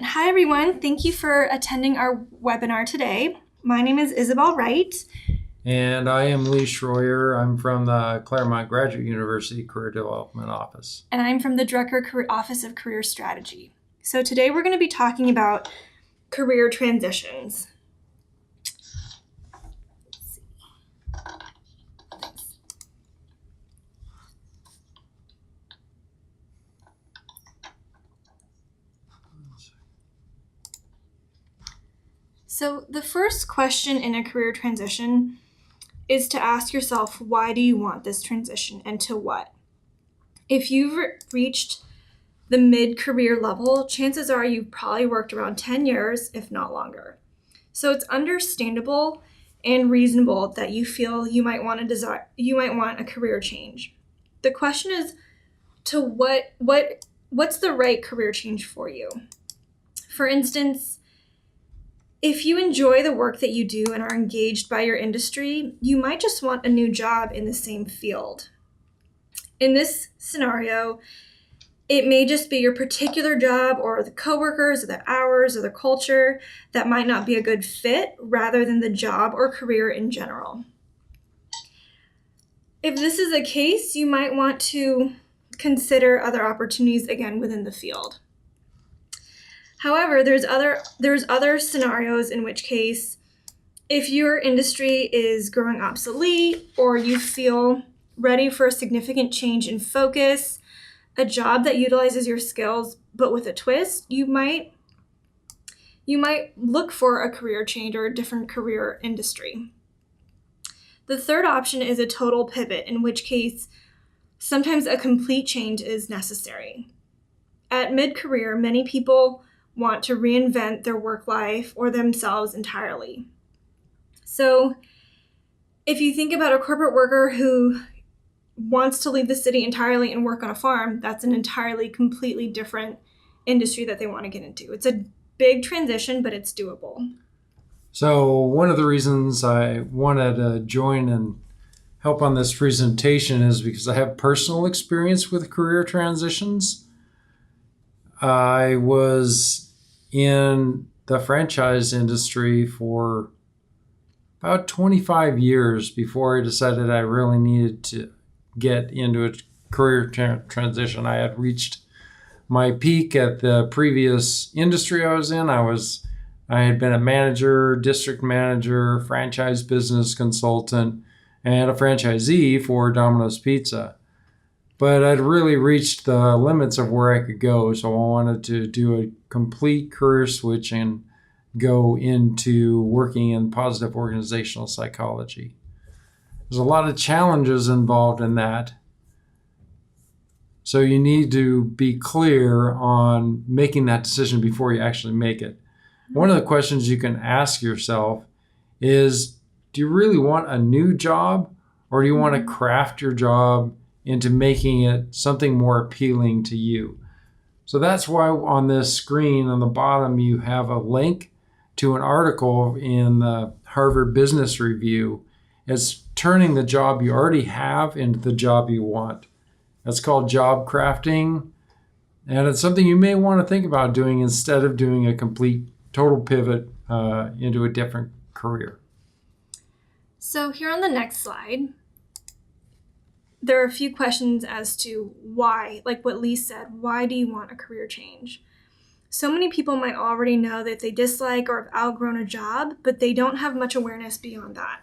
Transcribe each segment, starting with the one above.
Hi, everyone. Thank you for attending our webinar today. My name is Isabel Wright. And I am Lee Schroyer. I'm from the Claremont Graduate University Career Development Office. And I'm from the Drucker Office of Career Strategy. So today we're going to be talking about career transitions. So the first question in a career transition is to ask yourself, why do you want this transition and to what? If you've reached the mid-career level, chances are you've probably worked around 10 years, if not longer. So it's understandable and reasonable that you feel you might want a career change. The question is to what's the right career change for you? For instance, if you enjoy the work that you do and are engaged by your industry, you might just want a new job in the same field. In this scenario, it may just be your particular job or the coworkers or the hours or the culture that might not be a good fit rather than the job or career in general. If this is the case, you might want to consider other opportunities again within the field. However, there's other scenarios in which case, if your industry is growing obsolete or you feel ready for a significant change in focus, a job that utilizes your skills but with a twist, you might look for a career change or a different career industry. The third option is a total pivot, in which case sometimes a complete change is necessary. At mid-career, many people want to reinvent their work life or themselves entirely. So if you think about a corporate worker who wants to leave the city entirely and work on a farm, that's an entirely, completely different industry that they want to get into. It's a big transition, but it's doable. So one of the reasons I wanted to join and help on this presentation is because I have personal experience with career transitions. I was in the franchise industry for about 25 years before I decided I really needed to get into a career transition. I had reached my peak at the previous industry I was in. I had been a manager, district manager, franchise business consultant, and a franchisee for Domino's Pizza. But I'd really reached the limits of where I could go, so I wanted to do a complete career switch and go into working in positive organizational psychology. There's a lot of challenges involved in that. So you need to be clear on making that decision before you actually make it. One of the questions you can ask yourself is, do you really want a new job, or do you want to craft your job into making it something more appealing to you? So that's why on this screen on the bottom you have a link to an article in the Harvard Business Review. It's turning the job you already have into the job you want. That's called job crafting, and it's something you may want to think about doing instead of doing a complete total pivot into a different career. So here on the next slide, there are a few questions as to why, like what Lee said, why do you want a career change? So many people might already know that they dislike or have outgrown a job, but they don't have much awareness beyond that.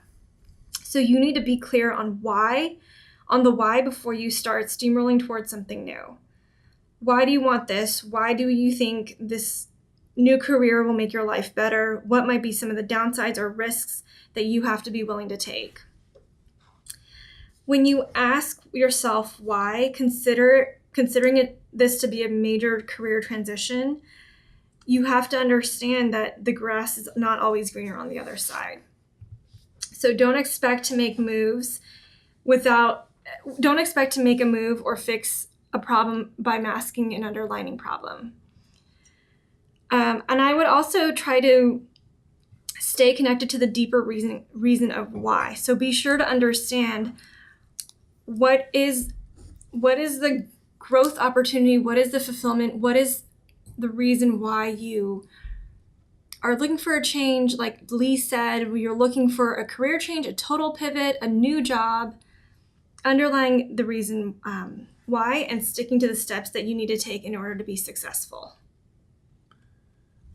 So you need to be clear on the why before you start steamrolling towards something new. Why do you want this? Why do you think this new career will make your life better? What might be some of the downsides or risks that you have to be willing to take? When you ask yourself why, considering this to be a major career transition, you have to understand that the grass is not always greener on the other side. So don't expect to make a move or fix a problem by masking an underlying problem. And I would also try to stay connected to the deeper reason of why. So be sure to understand what is the growth opportunity, what is the fulfillment, what is the reason why you are looking for a change. Like Lee said, you're looking for a career change, a total pivot, a new job, underlying the reason why, and sticking to the steps that you need to take in order to be successful.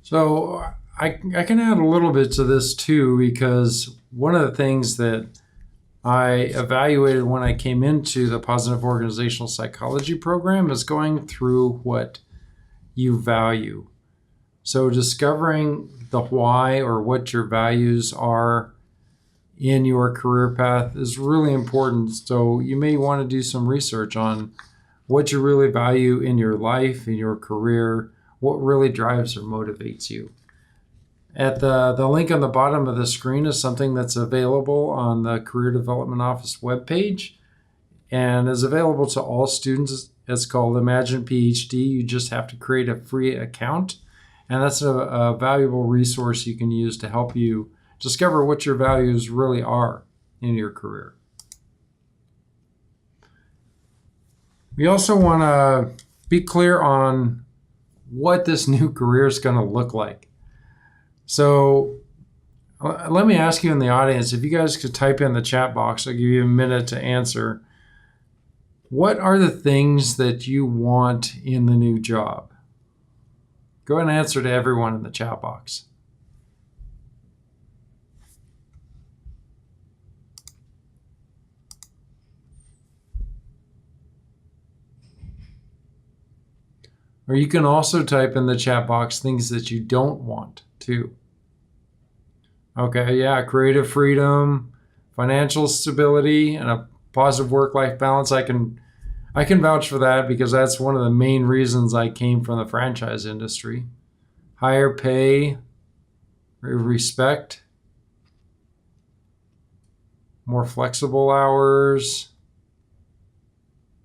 So I can add a little bit to this too, because one of the things that I evaluated when I came into the positive organizational psychology program is going through what you value. So discovering the why or what your values are in your career path is really important. So you may want to do some research on what you really value in your life, in your career, what really drives or motivates you. At the link on the bottom of the screen is something that's available on the Career Development Office webpage and is available to all students. It's called Imagine PhD. You just have to create a free account, and that's a valuable resource you can use to help you discover what your values really are in your career. We also want to be clear on what this new career is going to look like. So let me ask you in the audience, if you guys could type in the chat box, I'll give you a minute to answer. What are the things that you want in the new job? Go ahead and answer to everyone in the chat box. Or you can also type in the chat box things that you don't want too. Okay, yeah, creative freedom, financial stability, and a positive work-life balance. I can vouch for that because that's one of the main reasons I came from the franchise industry. Higher pay, respect, more flexible hours,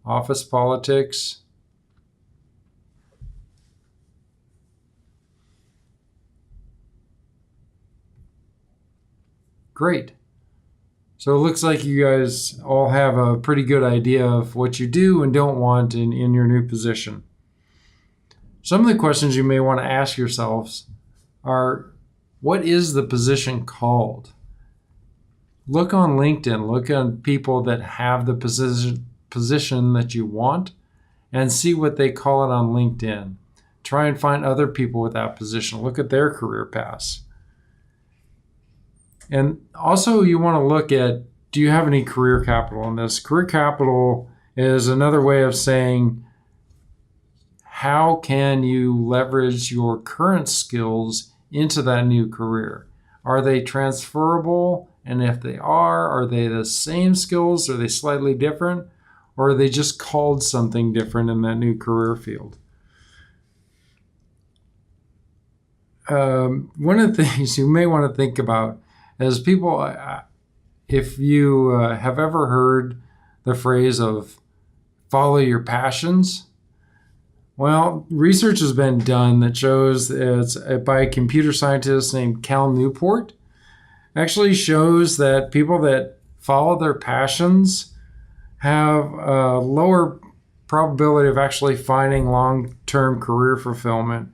office politics. Great. So it looks like you guys all have a pretty good idea of what you do and don't want in your new position. Some of the questions you may want to ask yourselves are, what is the position called? Look on LinkedIn, look on people that have the position that you want and see what they call it on LinkedIn. Try and find other people with that position. Look at their career paths. And also you want to look at, do you have any career capital in this? Career capital is another way of saying, how can you leverage your current skills into that new career? Are they transferable? And if they are they the same skills? Are they slightly different? Or are they just called something different in that new career field? One of the things you may want to think about is people, if you have ever heard the phrase of follow your passions, well, research has been done that shows it's by a computer scientist named Cal Newport, actually shows that people that follow their passions have a lower probability of actually finding long-term career fulfillment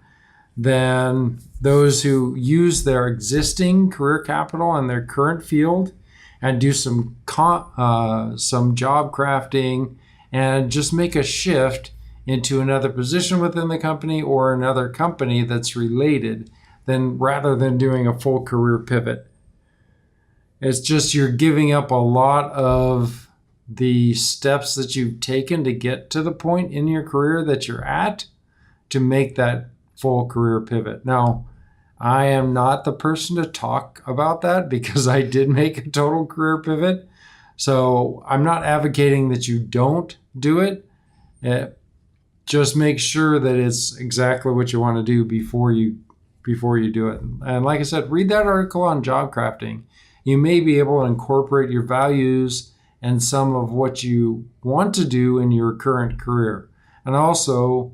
than those who use their existing career capital in their current field and do some job crafting and just make a shift into another position within the company or another company that's related, rather than doing a full career pivot. It's just you're giving up a lot of the steps that you've taken to get to the point in your career that you're at to make that full career pivot. Now, I am not the person to talk about that because I did make a total career pivot. So I'm not advocating that you don't do it. Just make sure that it's exactly what you want to do before you do it. And like I said, read that article on job crafting. You may be able to incorporate your values and some of what you want to do in your current career. And also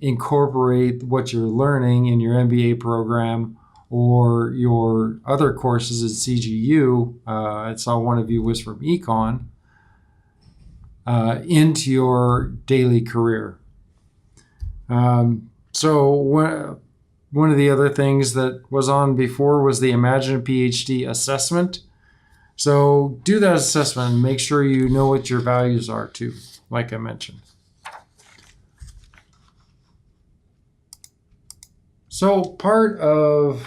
incorporate what you're learning in your MBA program or your other courses at CGU. I saw one of you was from Econ, into your daily career. So one of the other things that was on before was the Imagine a PhD assessment. So do that assessment and make sure you know what your values are too, like I mentioned. So part of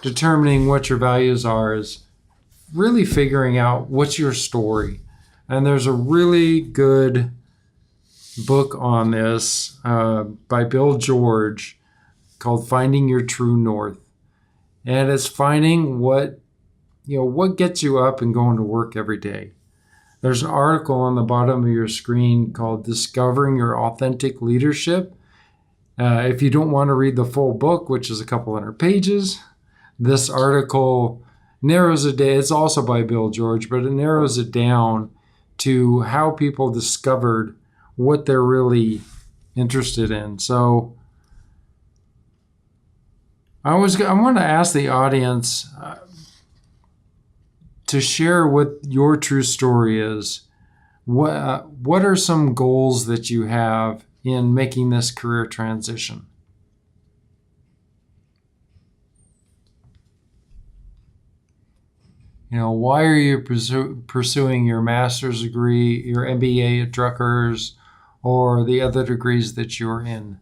determining what your values are is really figuring out what's your story. And there's a really good book on this by Bill George called Finding Your True North. And it's finding what gets you up and going to work every day. There's an article on the bottom of your screen called Discovering Your Authentic Leadership. If you don't want to read the full book, which is a couple hundred pages, this article narrows it down. It's also by Bill George, but it narrows it down to how people discovered what they're really interested in. So I want to ask the audience to share what your true story is. What are some goals that you have in making this career transition? Why are you pursuing your master's degree, your MBA at Drucker's, or the other degrees that you're in?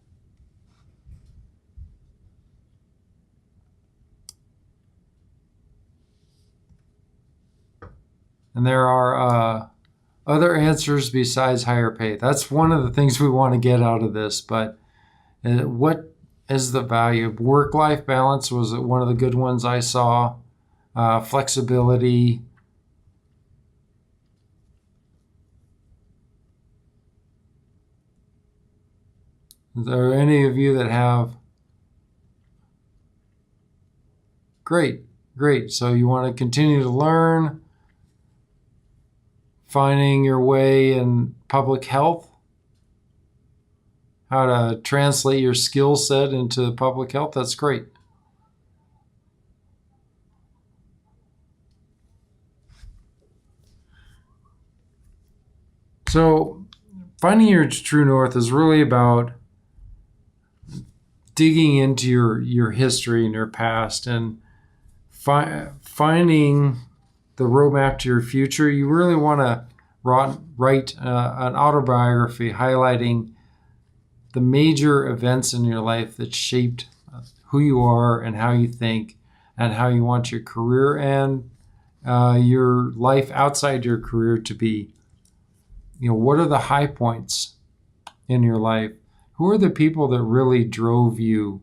And there are other answers besides higher pay. That's one of the things we want to get out of this. But what is the value? Work-life balance was one of the good ones I saw. Flexibility. Is there any of you that have? Great. So you want to continue to learn, finding your way in public health, how to translate your skill set into public health. That's great. So finding your true north is really about digging into your history and your past and finding the roadmap to your future. You really want to write an autobiography highlighting the major events in your life that shaped who you are and how you think and how you want your career and your life outside your career to be. What are the high points in your life? Who are the people that really drove you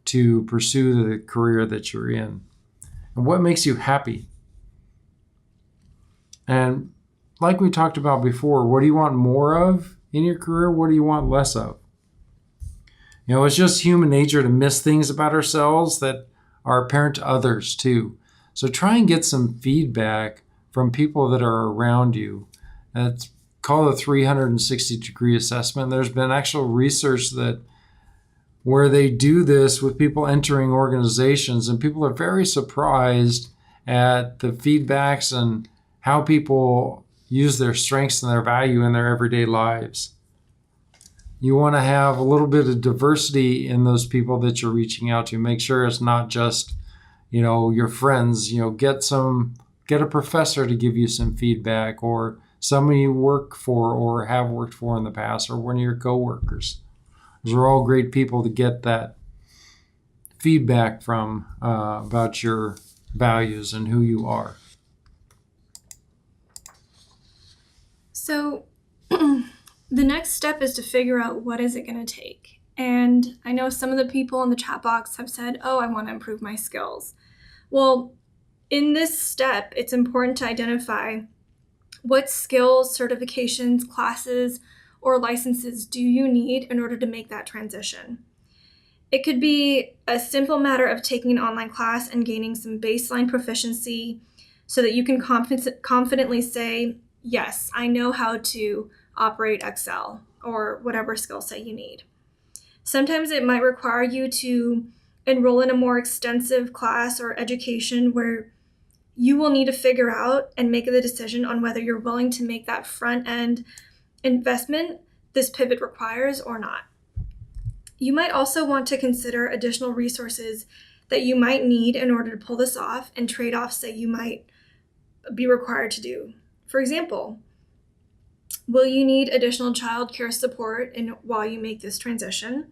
to pursue the career that you're in? And what makes you happy? And like we talked about before, what do you want more of in your career? What do you want less of? It's just human nature to miss things about ourselves that are apparent to others too. So try and get some feedback from people that are around you. It's called a 360-degree assessment. There's been actual research where they do this with people entering organizations, and people are very surprised at the feedbacks and how people use their strengths and their value in their everyday lives. You want to have a little bit of diversity in those people that you're reaching out to. Make sure it's not just, your friends. Get a professor to give you some feedback, or someone you work for or have worked for in the past, or one of your coworkers. Those are all great people to get that feedback from about your values and who you are. So the next step is to figure out what is it going to take. And I know some of the people in the chat box have said, I want to improve my skills. Well, in this step, it's important to identify what skills, certifications, classes, or licenses do you need in order to make that transition. It could be a simple matter of taking an online class and gaining some baseline proficiency so that you can confidently say, yes, I know how to operate Excel or whatever skill set you need. Sometimes it might require you to enroll in a more extensive class or education where you will need to figure out and make the decision on whether you're willing to make that front end investment this pivot requires or not. You might also want to consider additional resources that you might need in order to pull this off and trade-offs that you might be required to do. For example, will you need additional childcare support while you make this transition?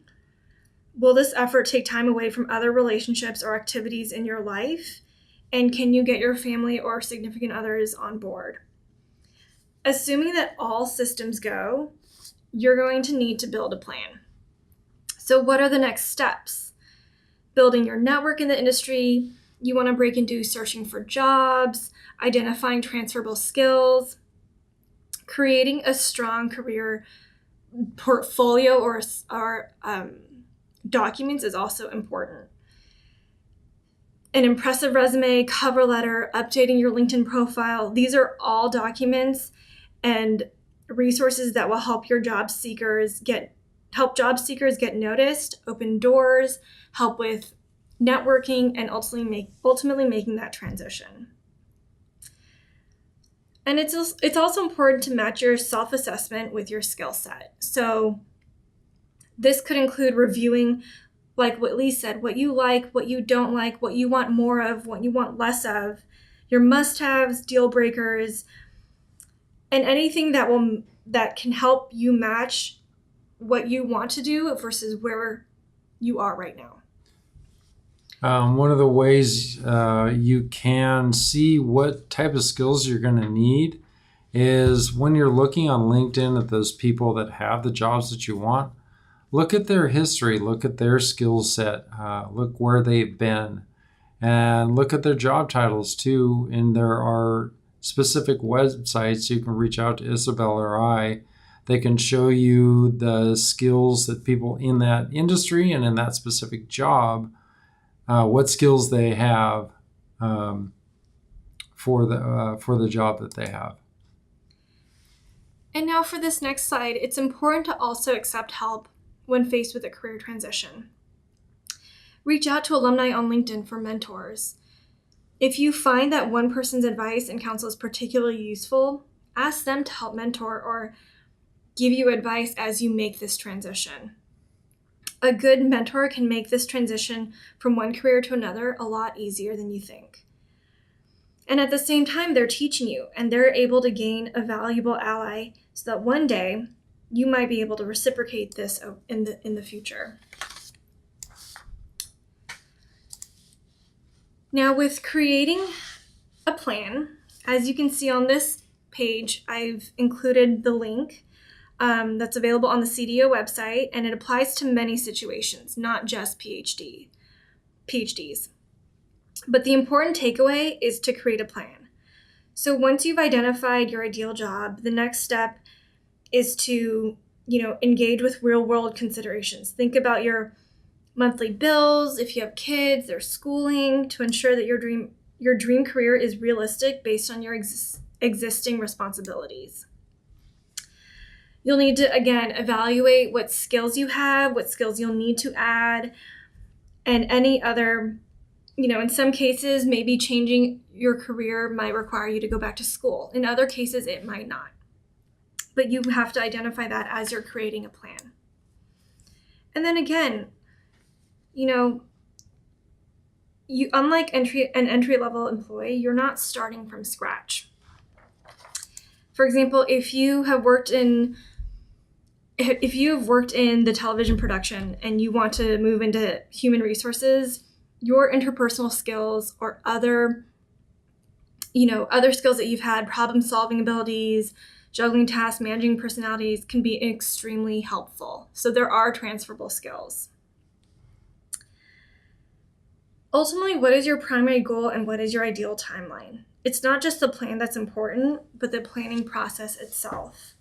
Will this effort take time away from other relationships or activities in your life? And can you get your family or significant others on board? Assuming that all systems go, you're going to need to build a plan. So what are the next steps? Building your network in the industry. You want to break into searching for jobs, identifying transferable skills, creating a strong career portfolio or documents is also important. An impressive resume, cover letter, updating your LinkedIn profile. These are all documents and resources that will help job seekers get noticed, open doors, help with networking, and ultimately making that transition. And it's also important to match your self-assessment with your skill set. So this could include reviewing, like what Lee said, what you like, what you don't like, what you want more of, what you want less of, your must-haves, deal breakers, and anything that can help you match what you want to do versus where you are right now. One of the ways you can see what type of skills you're going to need is when you're looking on LinkedIn at those people that have the jobs that you want, look at their history, look at their skill set, look where they've been, and look at their job titles too. And there are specific websites you can reach out to Isabel or I. They can show you the skills that people in that industry and in that specific job, what skills they have for the job that they have. And now for this next slide, it's important to also accept help when faced with a career transition. Reach out to alumni on LinkedIn for mentors. If you find that one person's advice and counsel is particularly useful, ask them to help mentor or give you advice as you make this transition. A good mentor can make this transition from one career to another a lot easier than you think. And at the same time, they're teaching you and they're able to gain a valuable ally so that one day you might be able to reciprocate this in the future. Now, with creating a plan, as you can see on this page, I've included the link that's available on the CDO website, and it applies to many situations, not just PhDs. But the important takeaway is to create a plan. So once you've identified your ideal job, the next step is to, engage with real-world considerations. Think about your monthly bills, if you have kids, their schooling, to ensure that your dream career is realistic based on your existing responsibilities. You'll need to, again, evaluate what skills you have, what skills you'll need to add, and any other, in some cases, maybe changing your career might require you to go back to school. In other cases, it might not. But you have to identify that as you're creating a plan. And then again, unlike an entry-level employee, you're not starting from scratch. For example, if you have worked in the television production and you want to move into human resources, your interpersonal skills or other skills that you've had, problem-solving abilities, juggling tasks, managing personalities, can be extremely helpful. So there are transferable skills. Ultimately, what is your primary goal and what is your ideal timeline? It's not just the plan that's important, but the planning process itself.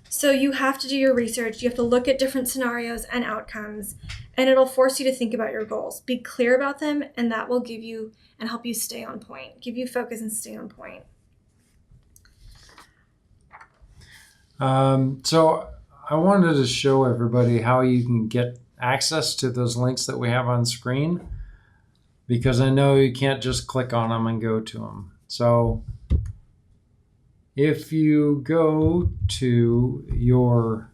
So you have to do your research, you have to look at different scenarios and outcomes, and it'll force you to think about your goals. Be clear about them, and that will give you and help you stay on point, give you focus and stay on point. So I wanted to show everybody how you can get access to those links that we have on screen, because I know you can't just click on them and go to them. So if you go to your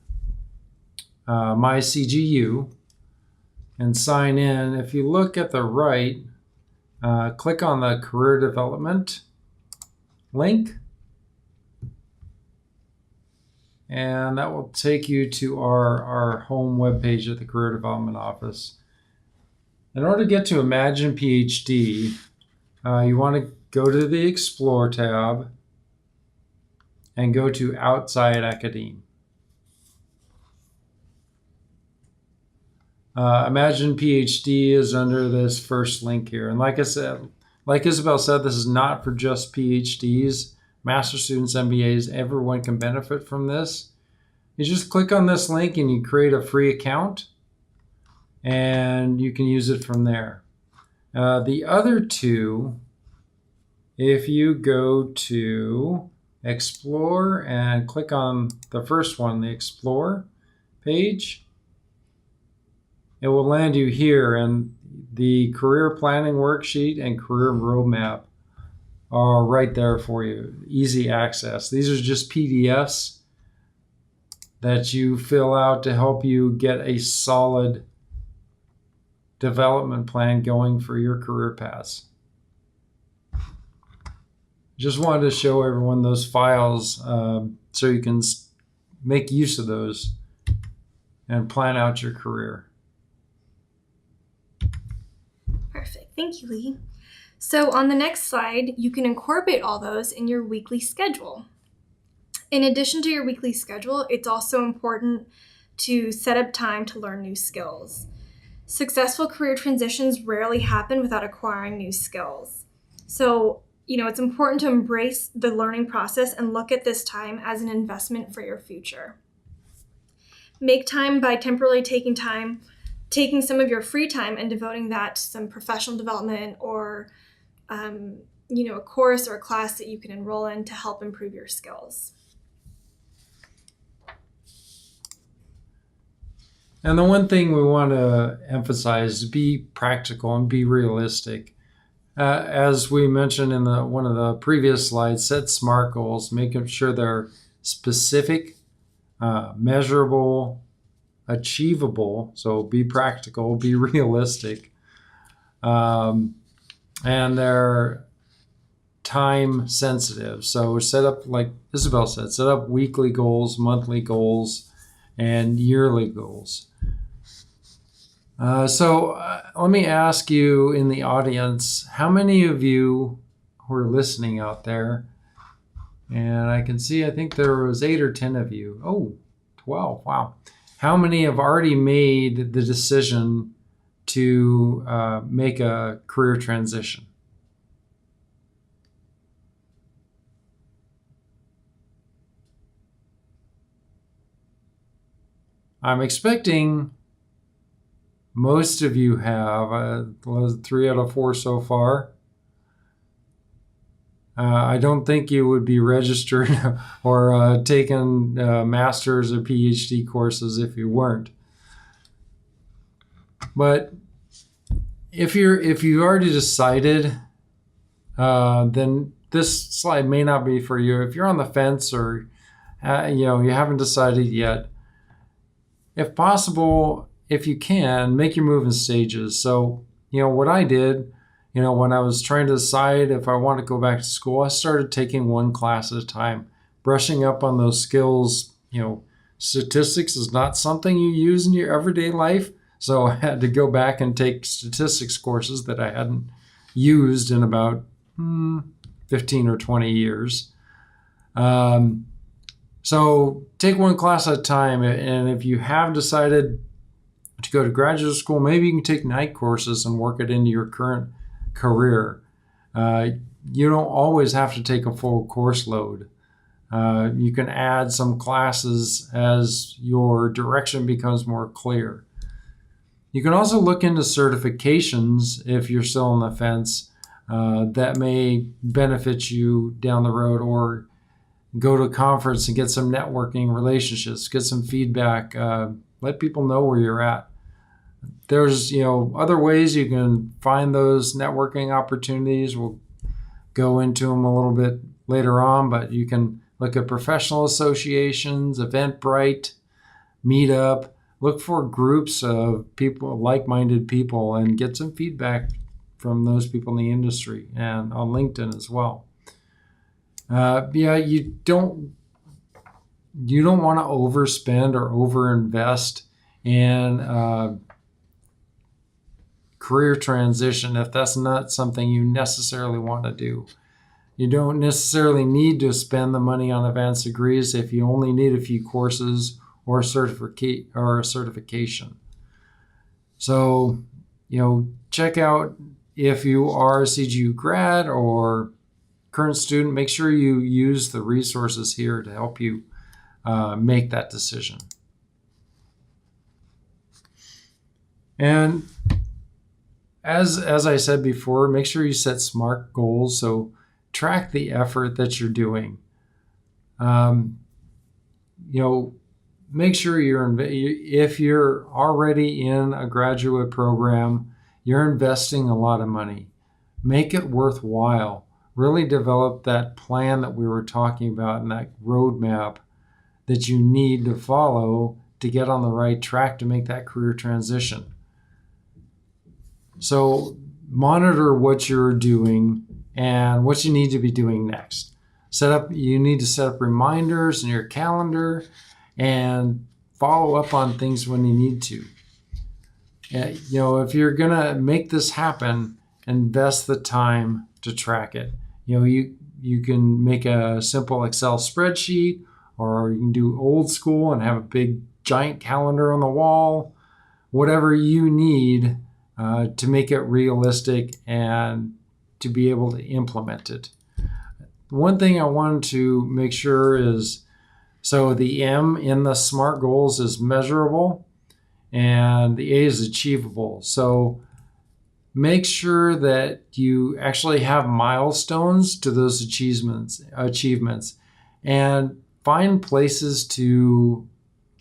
My CGU and sign in. If you look at the right, click on the career development link, and that will take you to our home webpage at the Career Development Office. In order to get to Imagine PhD, you want to go to the Explore tab and go to Outside Academe. Imagine PhD is under this first link here. And like Isabel said, this is not for just PhDs, master students, MBAs. Everyone can benefit from this. You just click on this link and you create a free account, and you can use it from there. The other two, if you go to Explore and click on the first one, the Explore page, it will land you here, and the career planning worksheet and career roadmap are right there for you. Easy access. These are just PDFs that you fill out to help you get a solid development plan going for your career paths. Just wanted to show everyone those files so you can make use of those and plan out your career. Perfect. Thank you, Lee. So on the next slide, you can incorporate all those in your weekly schedule. In addition to your weekly schedule, it's also important to set up time to learn new skills. Successful career transitions rarely happen without acquiring new skills. So, it's important to embrace the learning process and look at this time as an investment for your future. Make time by temporarily taking some of your free time and devoting that to some professional development or, a course or a class that you can enroll in to help improve your skills. And the one thing we want to emphasize is be practical and be realistic. As we mentioned in one of the previous slides, set SMART goals, making sure they're specific, measurable, achievable. So be practical, be realistic, and they're time sensitive. So set up, like Isabel said, set up weekly goals, monthly goals, and yearly goals. Let me ask you in the audience, how many of you who are listening out there, and I can see, I think there was 8 or 10 of you. Oh, 12, wow. How many have already made the decision to make a career transition? I'm expecting most of you have, 3 out of 4 so far. I don't think you would be registered or taken master's or PhD courses if you weren't. But if you already decided, then this slide may not be for you. If you're on the fence or you haven't decided yet, if possible, if you can, make your move in stages. So, what I did, when I was trying to decide if I want to go back to school, I started taking one class at a time, brushing up on those skills. Statistics is not something you use in your everyday life. So I had to go back and take statistics courses that I hadn't used in about 15 or 20 years. So take one class at a time. And if you have decided to go to graduate school, maybe you can take night courses and work it into your current career. You don't always have to take a full course load. You can add some classes as your direction becomes more clear. You can also look into certifications if you're still on the fence that may benefit you down the road, or go to a conference and get some networking relationships, get some feedback, let people know where you're at. There's, other ways you can find those networking opportunities. We'll go into them a little bit later on, but you can look at professional associations, Eventbrite, Meetup, look for groups of people, like-minded people, and get some feedback from those people in the industry, and on LinkedIn as well. You don't want to overspend or overinvest in career transition if that's not something you necessarily want to do. You don't necessarily need to spend the money on advanced degrees if you only need a few courses or a certification. So, check out if you are a CGU grad or current student, make sure you use the resources here to help you make that decision. And as I said before, make sure you set SMART goals. So track the effort that you're doing. Make sure if you're already in a graduate program, you're investing a lot of money. Make it worthwhile. Really develop that plan that we were talking about and that roadmap that you need to follow to get on the right track to make that career transition. So monitor what you're doing and what you need to be doing next. You need to set up reminders in your calendar and follow up on things when you need to. If you're gonna make this happen, invest the time to track it. You can make a simple Excel spreadsheet, or you can do old school and have a big giant calendar on the wall. Whatever you need to make it realistic and to be able to implement it. One thing I wanted to make sure is, so the M in the SMART goals is measurable and the A is achievable. So make sure that you actually have milestones to those achievements and find places to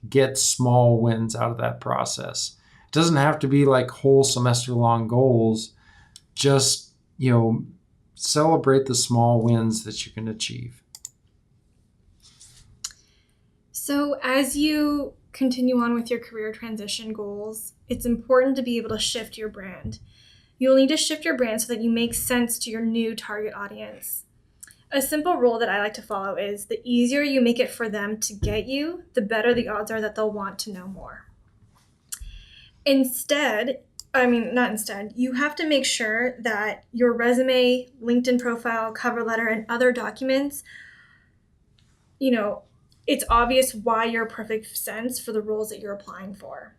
get small wins out of that process. It doesn't have to be like whole semester long goals. Just, celebrate the small wins that you can achieve. So as you continue on with your career transition goals, it's important to be able to shift your brand. You'll need to shift your brand so that you make sense to your new target audience. A simple rule that I like to follow is the easier you make it for them to get you, the better the odds are that they'll want to know more. You have to make sure that your resume, LinkedIn profile, cover letter, and other documents, it's obvious why you're a perfect sense for the roles that you're applying for.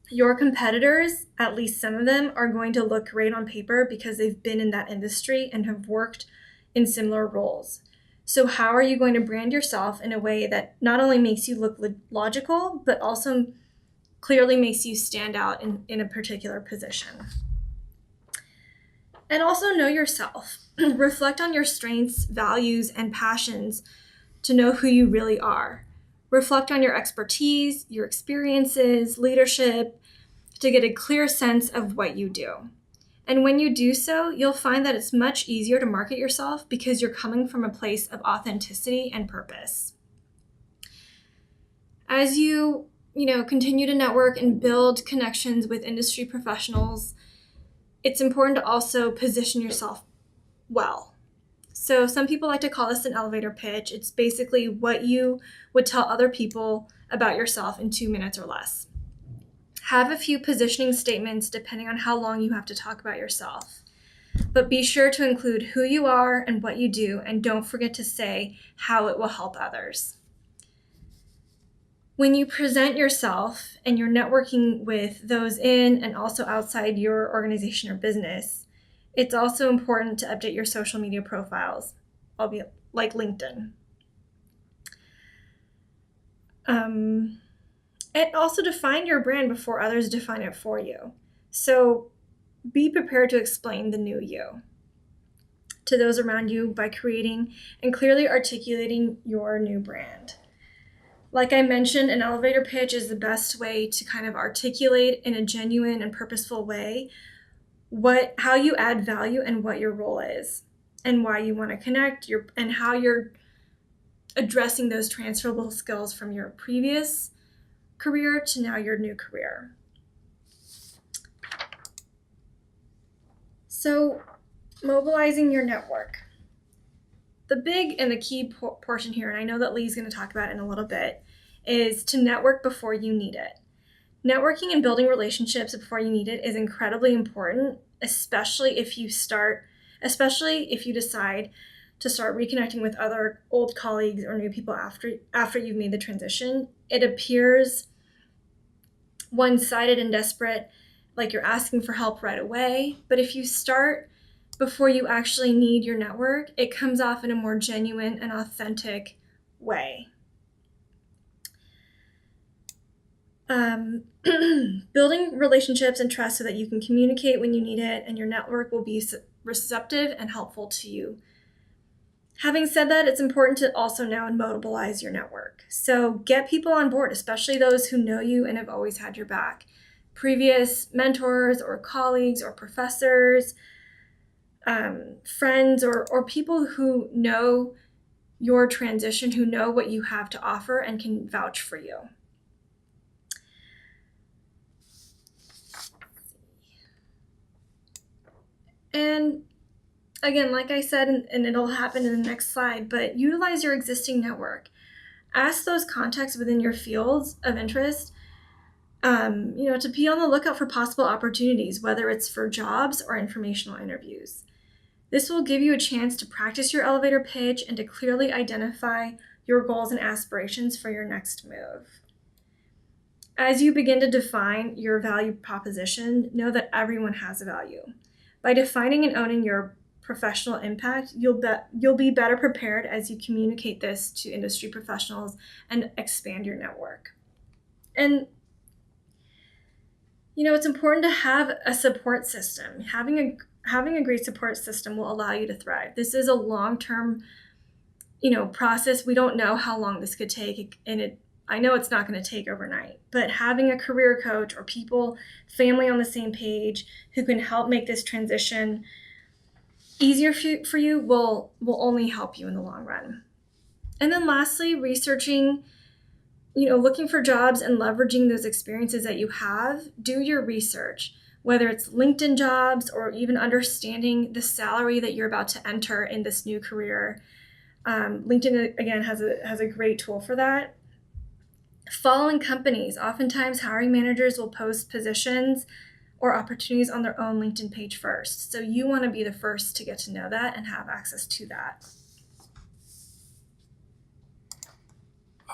Your competitors, at least some of them, are going to look great on paper because they've been in that industry and have worked in similar roles. So how are you going to brand yourself in a way that not only makes you look logical, but also clearly makes you stand out in a particular position? And also know yourself. Reflect on your strengths, values, and passions to know who you really are. Reflect on your expertise, your experiences, leadership, to get a clear sense of what you do. And when you do so, you'll find that it's much easier to market yourself because you're coming from a place of authenticity and purpose. As you continue to network and build connections with industry professionals, it's important to also position yourself well. So some people like to call this an elevator pitch. It's basically what you would tell other people about yourself in 2 minutes or less. Have a few positioning statements depending on how long you have to talk about yourself. But be sure to include who you are and what you do, and don't forget to say how it will help others. When you present yourself and you're networking with those in and also outside your organization or business, it's also important to update your social media profiles, albeit like LinkedIn. And also define your brand before others define it for you. So be prepared to explain the new you to those around you by creating and clearly articulating your new brand. Like I mentioned, an elevator pitch is the best way to kind of articulate in a genuine and purposeful way how you add value and what your role is and why you want to connect and how you're addressing those transferable skills from your previous career to now your new career. So, mobilizing your network. The big and the key portion here, and I know that Lee's going to talk about it in a little bit, is to network before you need it. Networking and building relationships before you need it is incredibly important, especially if you decide to start reconnecting with other old colleagues or new people after you've made the transition. It appears one-sided and desperate, like you're asking for help right away. But if you start before you actually need your network, it comes off in a more genuine and authentic way. Building relationships and trust so that you can communicate when you need it, and your network will be receptive and helpful to you. Having said that, it's important to also now mobilize your network. So get people on board, especially those who know you and have always had your back. Previous mentors or colleagues or professors, friends or people who know your transition, who know what you have to offer and can vouch for you. And again, like I said, and it'll happen in the next slide, but utilize your existing network. Ask those contacts within your fields of interest, to be on the lookout for possible opportunities, whether it's for jobs or informational interviews. This will give you a chance to practice your elevator pitch and to clearly identify your goals and aspirations for your next move. As you begin to define your value proposition, know that everyone has a value. By defining and owning your professional impact, you'll be better prepared as you communicate this to industry professionals and expand your network. And it's important to have a support system. Having a great support system will allow you to thrive. This is a long-term, process. We don't know how long this could take, and I know it's not going to take overnight, but having a career coach or family on the same page who can help make this transition easier for you will only help you in the long run. And then lastly, researching, looking for jobs and leveraging those experiences that you have. Do your research, whether it's LinkedIn jobs or even understanding the salary that you're about to enter in this new career. LinkedIn, again, has a great tool for that. Following companies. Oftentimes, hiring managers will post positions or opportunities on their own LinkedIn page first. So you want to be the first to get to know that and have access to that.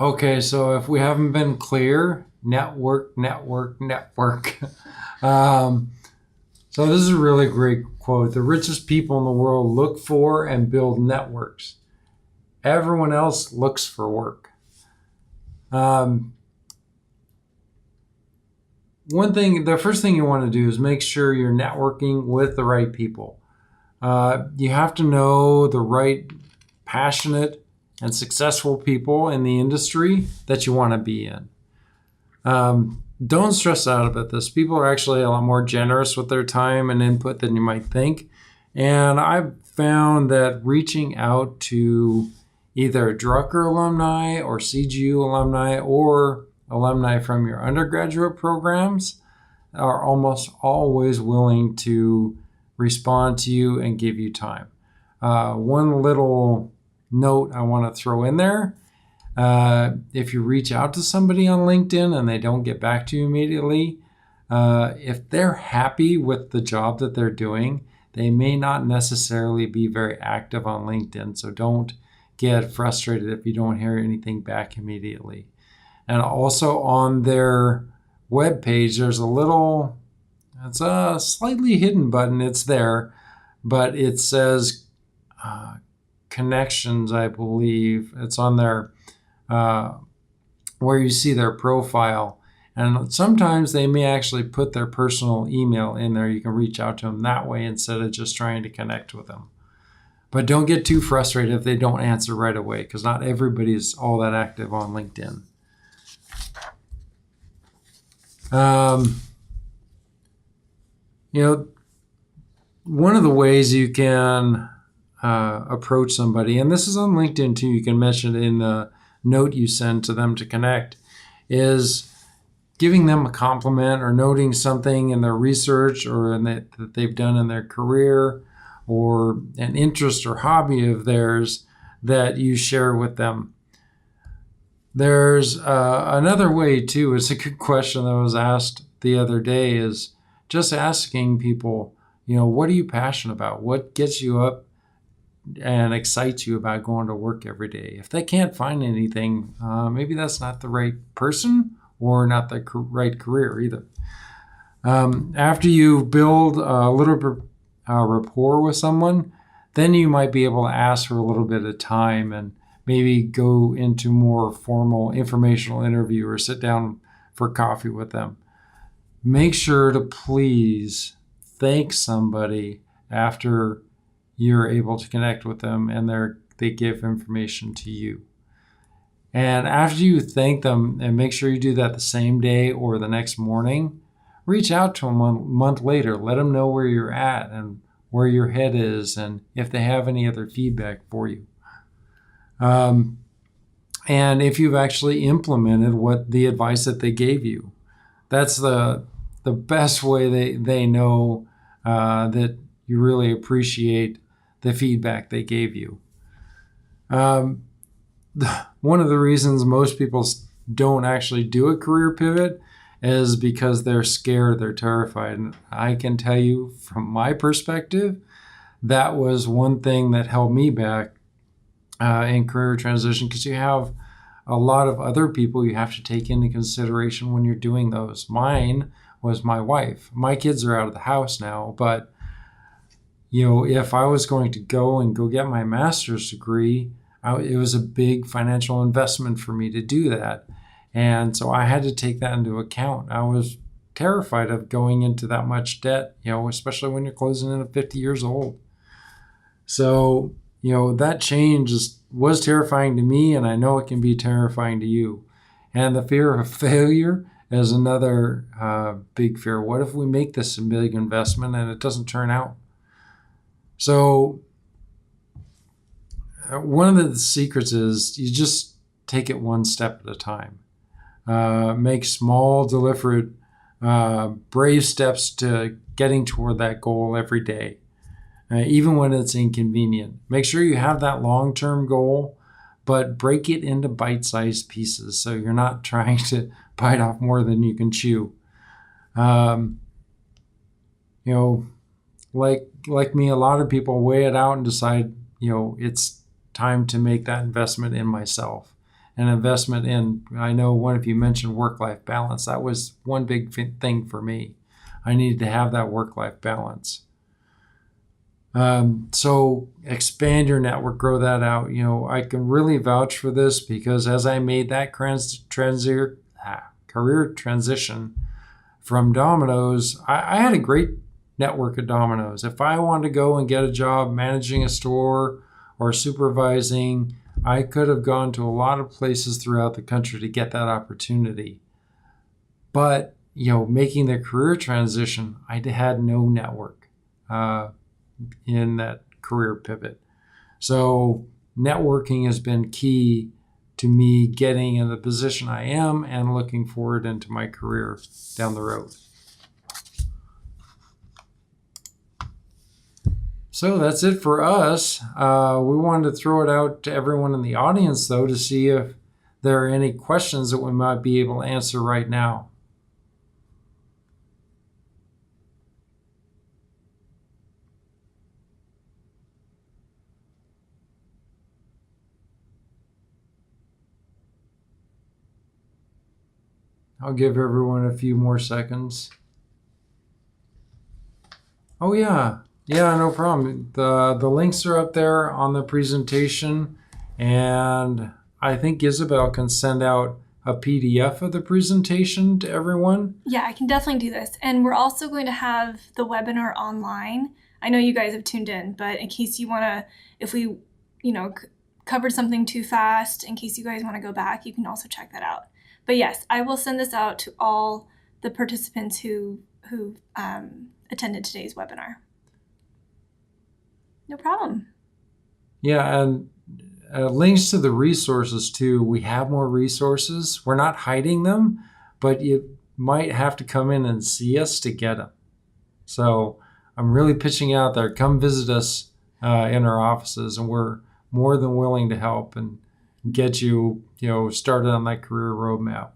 Okay, so if we haven't been clear, network. So this is a really great quote. The richest people in the world look for and build networks. Everyone else looks for work. The first thing you want to do is make sure you're networking with the right people. You have to know the right passionate and successful people in the industry that you want to be in. Don't stress out about this. People are actually a lot more generous with their time and input than you might think. And I've found that reaching out to either Drucker alumni or CGU alumni or alumni from your undergraduate programs are almost always willing to respond to you and give you time. One little note I want to throw in there. If you reach out to somebody on LinkedIn and they don't get back to you immediately, if they're happy with the job that they're doing, they may not necessarily be very active on LinkedIn. So don't get frustrated if you don't hear anything back immediately. And also on their webpage, there's it's a slightly hidden button. It's there, but it says connections, I believe. It's on their, where you see their profile. And sometimes they may actually put their personal email in there. You can reach out to them that way instead of just trying to connect with them. But don't get too frustrated if they don't answer right away, because not everybody is all that active on LinkedIn. One of the ways you can approach somebody, and this is on LinkedIn too, you can mention it in the note you send to them to connect, is giving them a compliment or noting something in their research or that they've done in their career or an interest or hobby of theirs that you share with them. There's another way too. It's a good question that was asked the other day, is just asking people, what are you passionate about? What gets you up and excites you about going to work every day? If they can't find anything, maybe that's not the right person or not the right career either. After you build a little rapport with someone, then you might be able to ask for a little bit of time and maybe go into more formal informational interview or sit down for coffee with them. Make sure to please thank somebody after you're able to connect with them and they give information to you. And after you thank them, and make sure you do that the same day or the next morning, reach out to them a month later. Let them know where you're at and where your head is and if they have any other feedback for you. And if you've actually implemented what the advice that they gave you. That's the best way they know that you really appreciate the feedback they gave you. One of the reasons most people don't actually do a career pivot is because they're scared, they're terrified. And I can tell you from my perspective, that was one thing that held me back in career transition, because you have a lot of other people you have to take into consideration when you're doing those. Mine was my wife. My kids are out of the house now, but if I was going to go get my master's degree, it was a big financial investment for me to do that. And so I had to take that into account. I was terrified of going into that much debt, especially when you're closing in at 50 years old. So, that change was terrifying to me, and I know it can be terrifying to you. And the fear of failure is another big fear. What if we make this a big investment and it doesn't turn out? So one of the secrets is you just take it one step at a time. Make small, deliberate, brave steps to getting toward that goal every day, even when it's inconvenient. Make sure you have that long-term goal, but break it into bite-sized pieces so you're not trying to bite off more than you can chew. Like me, a lot of people weigh it out and decide, it's time to make that investment in myself. An investment in, I know one of you mentioned work-life balance. That was one big thing for me. I needed to have that work-life balance. So expand your network, grow that out. I can really vouch for this because as I made that career transition from Domino's, I had a great network at Domino's. If I wanted to go and get a job managing a store or supervising, I could have gone to a lot of places throughout the country to get that opportunity. But, making the career transition, I had no network in that career pivot. So networking has been key to me getting in the position I am and looking forward into my career down the road. So that's it for us. We wanted to throw it out to everyone in the audience, though, to see if there are any questions that we might be able to answer right now. I'll give everyone a few more seconds. Oh, yeah. Yeah, no problem. The links are up there on the presentation, and I think Isabel can send out a PDF of the presentation to everyone. Yeah, I can definitely do this. And we're also going to have the webinar online. I know you guys have tuned in, but in case you want to, if we, covered something too fast, in case you guys want to go back, you can also check that out. But yes, I will send this out to all the participants who attended today's webinar. No problem. Yeah, and links to the resources too. We have more resources. We're not hiding them, but might have to come in and see us to get them. So I'm really pitching out there. Come visit us in our offices, and we're more than willing to help and get you, started on that career roadmap.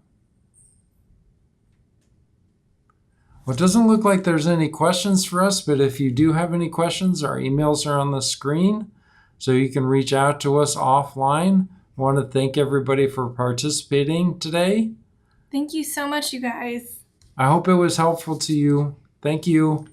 Well, it doesn't look like there's any questions for us, but if you do have any questions, our emails are on the screen, so you can reach out to us offline. I want to thank everybody for participating today. Thank you so much, you guys. I hope it was helpful to you. Thank you.